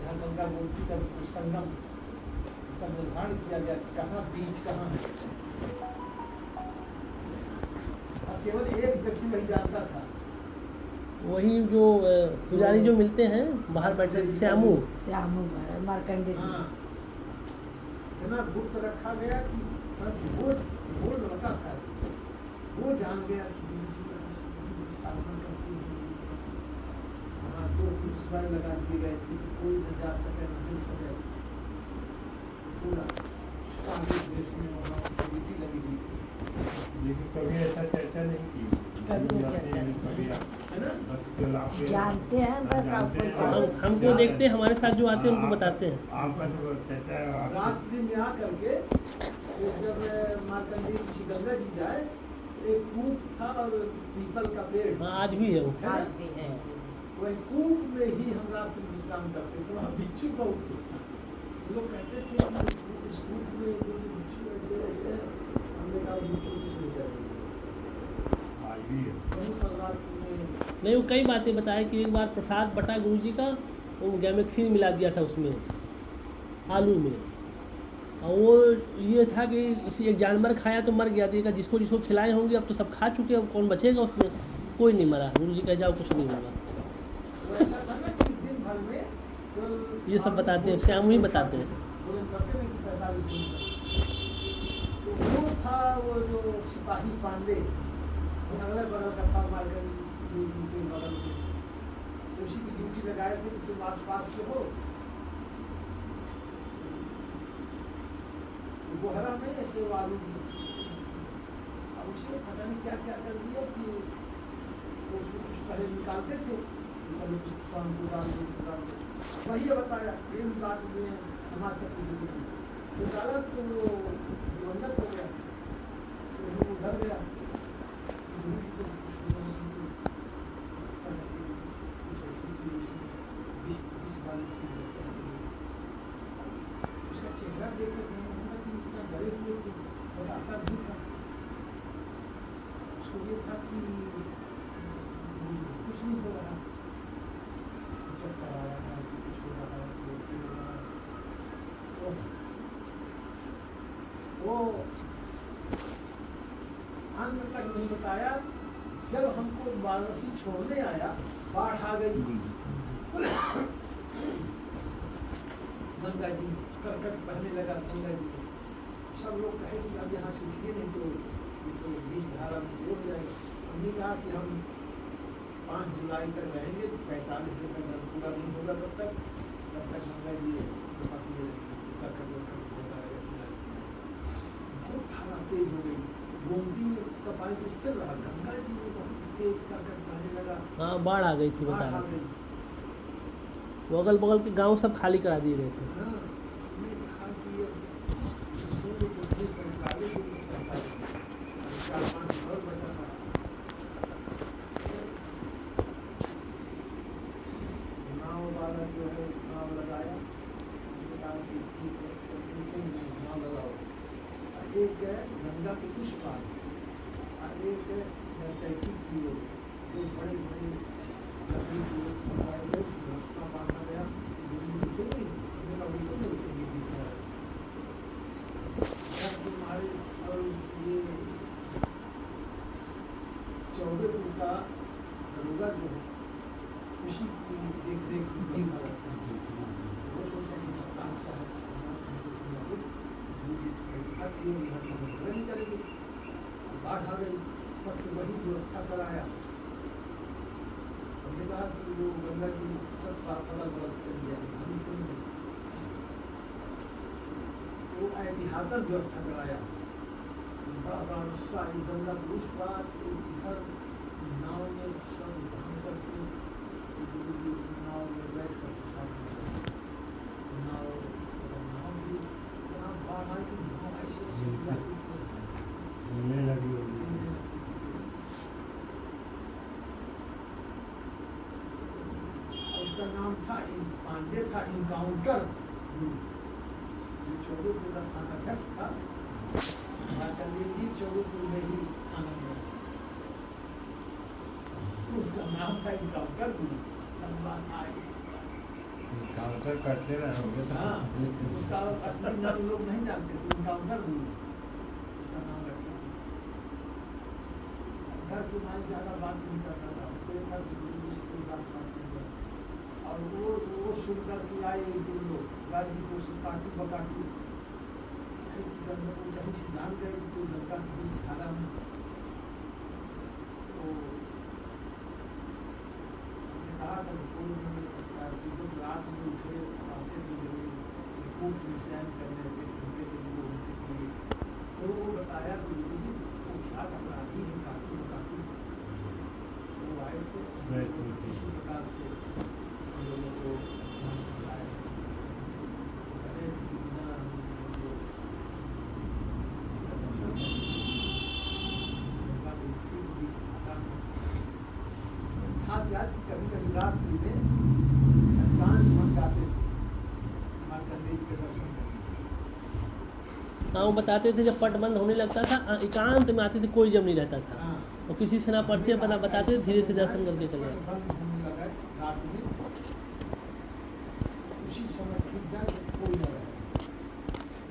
जहाँ गंगा गोमती का संगम का निर्धारण किया गया, कहाँ बीच कहाँ है, और केवल एक व्यक्ति वही जानता था। वही जो पुजारी जो मिलते हैं बाहर बैठे श्यामू महाराज मार्कंडे जी। हाँ, इतना गुप्त रखा गया कि वो लड़का था, वो जान गया कि गुरु जी का साधना करते हैं। वहाँ 2 पुलिस वाले लगा दिए गए थे कि कोई न जा सके न मिल सके। पूरा सारे देश में वहाँ ड्यूटी लगी हुई थी। लेकिन कभी ऐसा चर्चा नहीं की, कभी चर्चा कभी है ना? बस जानते हैं बस आपको। हमको देखते हैं, हमारे साथ जो आते हैं उनको बताते हैं। आपका तो चर्चा रात्रि में आकर के जब मार्कंडेय ऋषि गंगा जी जाए, एक कूप था और पीपल का पेड़, हाँ आज भी है वो। है ना? आज भी है। वही कूप में ही हम रात्रि विश्राम करते थे। वहाँ बिच्छू बहुत थे। लोग कहते थे कि इस कूप में बिच्छू ऐसे ऐसे है। हमने कहा बिच्छू कुछ नहीं करेंगे। आज भी है। वहीं पर रात्रि में नहीं, वो कई बातें बताए कि एक बार प्रसाद बटा गुरु जी का, वो गैमेक्सिन मिला दिया था उसमें आलू में, और वो ये था कि किसी एक जानवर खाया तो मर गया, देखा जिसको जिसको खिलाए होंगे अब तो सब खा चुके, अब कौन बचेगा उसमें, कोई नहीं मरा। गुरु जी कह जाओ कुछ नहीं होगा। वो ऐसा था ना कि दिन भर में केवल ये सब बताते हैं, श्याम ही बताते हैं। भोजन करते नहीं कि 45 दिन तक। तो वो था वो जो सिपाही पांडे, वो अगले बगल का था मार्कंडेय जी के बगल में, उसी की ड्यूटी लगाए थे कि तुम आस पास के हो। गोहरा में ऐसे आलू, अब उसने पता नहीं क्या क्या कर दिया कि तो उसको कुछ पहले निकालते थे, स्वामी को डाल दो। वही बताया प्रेम बात में समाज तक निकाला तो वो दिवंगत हो गया, तो वो डर गया। उसका चेहरा देख कर इतना डरे हुए कि बताता नहीं था। उसको ये था कि कुछ नहीं हो रहा, चक्कर आ रहा है, कुछ हो रहा है, कैसे हो रहा है। तो वो अंत तक नहीं बताया। जब हमको वाराणसी छोड़ने आया, बाढ़ आ गई, गंगा जी करकट बहने लगा। गंगा जी सब लोग कहे कि अब यहाँ से उठिए, नहीं तो ये तो 20 धारा में से हो जाएगा। हमने कहा कि हम 5 जुलाई तक रहेंगे, 45 दिन तक पूरा नहीं होगा तब तक गंगा जी करकट होता रहेगा। बहुत धारा तेज हो गई, गोमती में का पानी तो स्थिर रहा, गंगा जी में बहुत तेज करकट बहने लगा। हाँ बाढ़ आ गई थी, बाढ़ बता आ रहे थे। गई। वो अगल बगल के गांव सब खाली करा दिए गए थे। हाँ, हमने कहा कि अब 45 दिन तक 4-5 और बचा था। नाव वाला जो है नाव लगाया, हमने कहा कि ठीक है तो नीचे नाव लगाओ। और एक है गंगा के उस पार और एक कैथी की ओर, दो बड़े बड़े लकड़ी की ओर लगाए गए, रस्सा बांधा गया। नीचे नहीं, हमने कहा बिल्कुल नहीं उठेंगे बीच में। तुम्हारे और ये 14 का दरोगा जो है, उसी की देख रेख की व्यवस्था रखते हैं। वो सोचा कि कप्तान साहब नहीं करेंगे, बाढ़ आ गई तब तो वही व्यवस्था कराया। हमने कहा कि वो गंगा जी अगल बगल से चली जाएगी, हम क्यों नहीं। वो ऐतिहातन व्यवस्था कराया, बड़ा बड़ा रस्सा एक गंगा के उस पार, एक इधर नाव में सब बांध करके नाव में बैठ करके सामने नाव भी इतना बाढ़ आई कि नाव ऐसे ऐसे जाती थी, मिलने लगी होगी। उसका नाम था पांडे था, इनकाउंटर। ये 14 का थाना अध्यक्ष था, मार्कंडेय जी 14 में ही थाना में, उसका नाम था इनकाउंटर। लंबा था ये। अगर करते रहोगे तो हाँ, उसका असली नाम लोग नहीं जानते, तो इनकाउंटर भी उसका नाम रखा। घर की माई ज्यादा बात नहीं करता था, कोई घर की कोई बात नहीं करता। और वो सुनकर के आए एक दिन लोग गाजीपुर से काटू बकाटू कहीं से जान गए कि कोई गंगा के बीच धारा में, तो हमने कहा था कोई नहीं मिल सकता है। कि जब रात में उठे आते थे रिपोर्ट में साइन करने के घंटे के लिए उनके लिए, तो वो बताया कि वो क्या अपराधी है काटू बकाटू, वो आए थे किसी प्रकार से हम लोगों को वहाँ से बुलाया, करे कि बिना कभी कभी रात्रि में अधिकांश हम जाते थे मार्कंडेय के दर्शन करने। हाँ वो बताते थे जब पट बंद होने लगता था एकांत में आते थे, कोई जब नहीं रहता था, हाँ, और किसी से ना परिचय पता बताते थे, धीरे धीरे दर्शन करके चले जाते। बंद होने लगा रात में, उसी समय ठीक जाए कोई न रहे,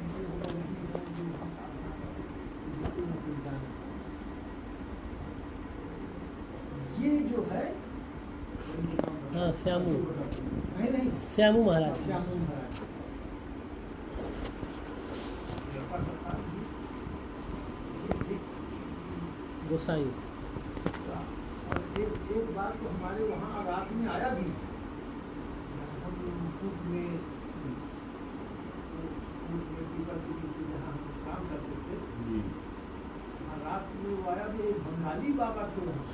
नहीं होगा नहीं है जो वहाँ साधना करे, बिल्कुल न कोई जाने। ये जो है हाँ श्यामू, नहीं श्यामू महाराज। श्यामू महाराज गोसाई। और एक बार तो हमारे वहाँ रात में आया भी, हम कूप में पीपल के नीचे जहाँ हम स्नान करते थे, वहाँ रात में वो आया भी। एक बंगाली बाबा थे वहाँ,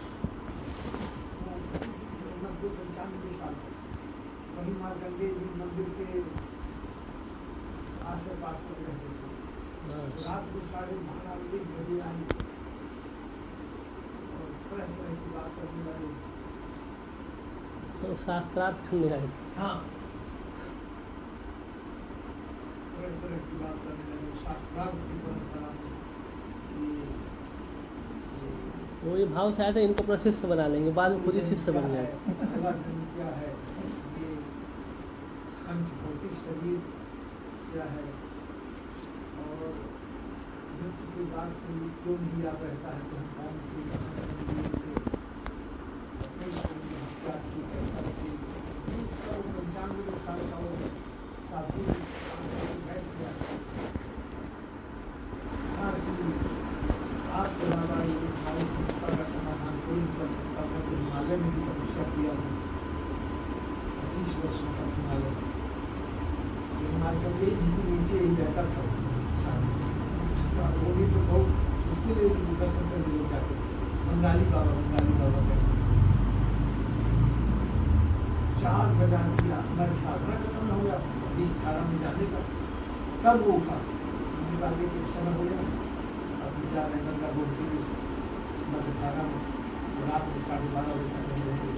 90-95 साल तक वहीं मार्कंडेय जी मंदिर के आस पास में रहते थे। रात में 12:30-1 बजे आई और तरह तरह की बात करने लगे। तो शास्त्रार्थ करने आए। हाँ, तरह तरह की बात करने लगे, शास्त्रार्थ की परंपरा में वो ये भाव से आया था इनको अपना शिष्य बना लेंगे, बाद में खुद ही शिष्य बन गए। क्या है ये पंच भौतिक शरीर क्या है, और मृत्यु के बाद क्यों नहीं याद रहता है कि हम कौन थे, हत्या की, कैसा की, ये सब 95 साल का वो साधु बैठ गया। आपके अलावा ये हमारी समस्या का समाधान कोई नहीं कर सकता। मैं तो हिमालय में भी तपस्या किया हूँ 25 वर्षों तक हिमालय में, मार्कंडेय जी के नीचे ही रहता था। वो भी तो बहुत मुश्किल है, दर्शन करने लोग जाते थे। बंगाली बाबा कहते 4 बजा दिया, हमारी साधना का समय हो गया इस धारा में जाने का, तब वो उठा। हमने कहा कि समय हो गया, अब जा रहे गंगा बोलती मध्य धारा में, रात में 12:30 बजे तक रहेंगे।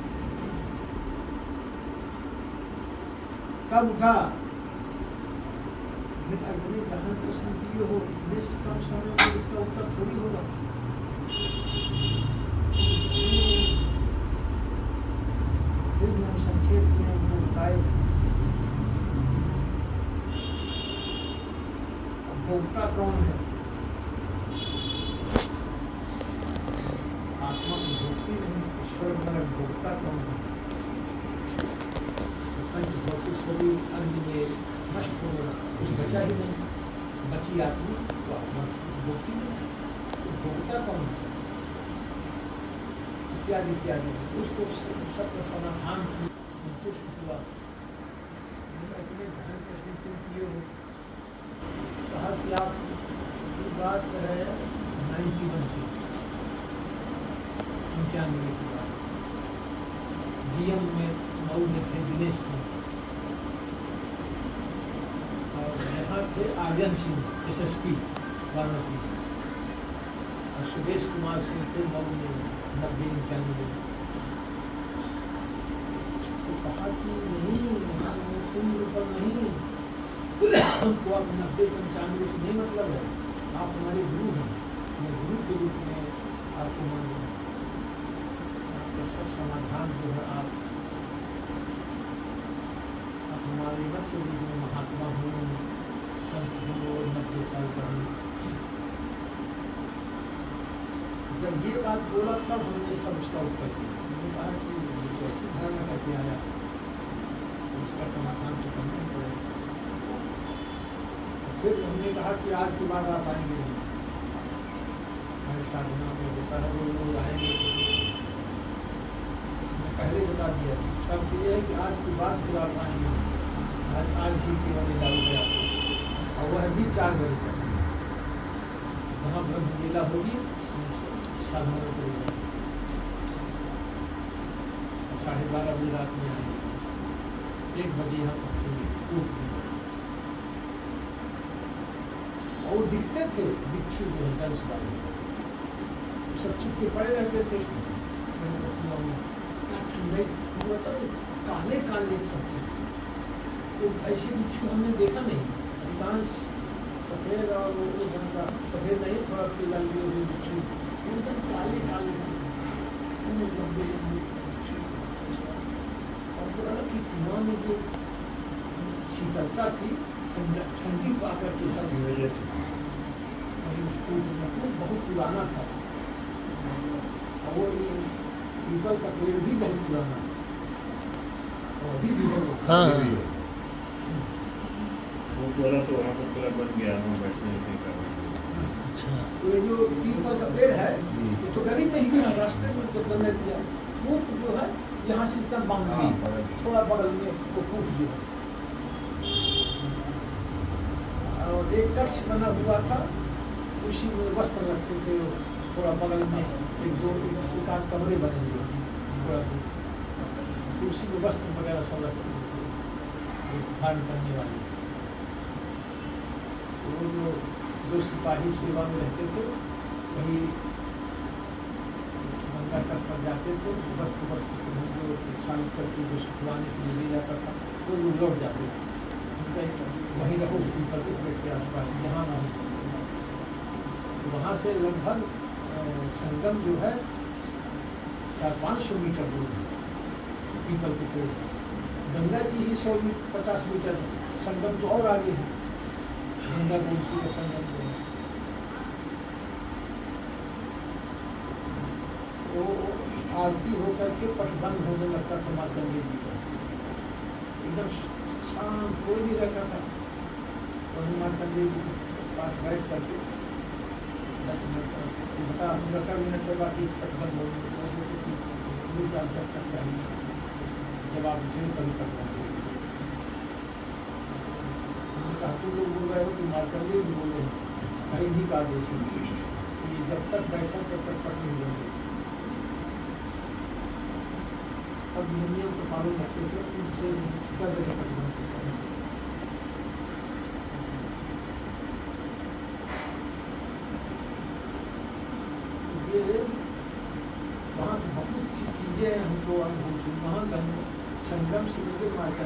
तब उठा, इतने गहन प्रश्न किए हो, इतने कम समय में इसका उत्तर थोड़ी होगा। फिर भी हम संक्षेप में उनको बताए। अब भोक्ता कौन है? आत्मा की भोक्ति नहीं, ईश्वर द्वारा भोक्ता कौन है? पंच भौतिक शरीर अन्य में नष्ट हो गया, कुछ बचा ही नहीं, बची आत्मा तो आत्मा की भोक्ति नहीं, तो भोक्ता कौन है? इत्यादि इत्यादि उसको सबका समाधान की संतुष्ट हुआ। इतने गहन प्रश्न क्यों किए हो? कहा कि आप ये बात है 91 की 95 की बात, डीएम में मऊ में थे दिनेश सिंह, और यहाँ थे आर्यन सिंह SSP वाराणसी, और सुरेश कुमार सिंह थे मऊ में 90-91। तो कहा कि नहीं, उम्र पर नहीं, हमको आप 90-95 से नहीं मतलब है, आप हमारे गुरु हैं, मैं गुरु के रूप में आपको मान रहा हूँ। आपका सब समाधान जो है आप हमारे जब ये बात बोला तब हमने सब उसका उत्तर दिया। हमने कहा कि ये तो ऐसी धारणा करके आया, तो उसका समाधान तो करना ही पड़ेगा। फिर हमने कहा कि आज के बाद आप आएंगे नहीं, हमारी साधना में होता है वो लोग आएंगे। मैंने पहले बता दिया सब ये है कि आज के बाद फिर आप आएंगे नहीं। आज ही केवल लागू गया, और वह भी 4 बजे तक जहाँ ब्रह्म लीला होगी साधना में चले जाएंगे, और 12:30 बजे रात में आएंगे, 1 बजे यहाँ पहुँचेंगे। और वो दिखते थे बिच्छू जो है 10-12 सब चुपके पड़े रहते थे। क्या ठंडे काले काले सब थे, तो ऐसे बिच्छू हमने देखा नहीं। अधिकांश सफ़ेद और वो रंग का, सफ़ेद नहीं थोड़ा पीला लिए हुए बिच्छू, एकदम काले काले लंबे लंबे बिच्छू। और पूरा कि कुआं में जो शीतलता थी, ठंडी पा करके सब की वजह से उसको बहुत पुराना था। और वो पीपल का पेड़ भी बहुत पुराना है, और अभी भी है वो। हाँ वो पूरा तो वहाँ पर पूरा बन गया, वहाँ बैठने का। अच्छा। तो ये जो पीपल का पेड़ है ये तो गली में ही गया, रास्ते में तो बनने दिया। वो तो जो है यहाँ से इसका बाउंड्री थोड़ा बगल में वो टूट गया, और एक कक्ष बना हुआ था, उसी में वस्त्र रखते थे। थोड़ा बगल में एक आध कमरे बने हुए थोड़ा दूर, तो उसी में वस्त्र वगैरह सब रखते थे धारण करने वाले। वो जो सिपाही सेवा में रहते थे वही गंगा तट पर जाते थे, वस्त्र जो छान करके जो सुखवाने के लिए ले जाता था, तो लोग लौट जाते थे। वहीं रहो पीपल के पेड़ के आसपास, जहाँ ना हो। तो वहाँ से लगभग संगम जो है 400-500 मीटर दूर है पीपल के पेड़ से। गंगा जी ही 100-50 मीटर, संगम तो और आगे है, गंगा गोमती का संगम जो है। वो आरती होकर के पटबंद होने लगता था मार्कंडेय जी का, एकदम शांत, कोई नहीं रहता था। वही मार्कंडेय जी के पास बैठ करके 10 मिनट बता 15 मिनट के बाद पटबंद होने जब तक चाहिए, जब आप जिन कभी पटबंद काफी लोग बोल रहे हो कि मार्कंडेय जी बोले हैं, इन्हीं का आदेश है कि जब तक बैठा तब तक पट नहीं होंगे। अब नियम को पालन करते थे, उससे कर रहे पटना से ये वहाँ बहुत सी चीज़ें हमको अनुभव हुई। वहाँ संगम से लेकर मार्केट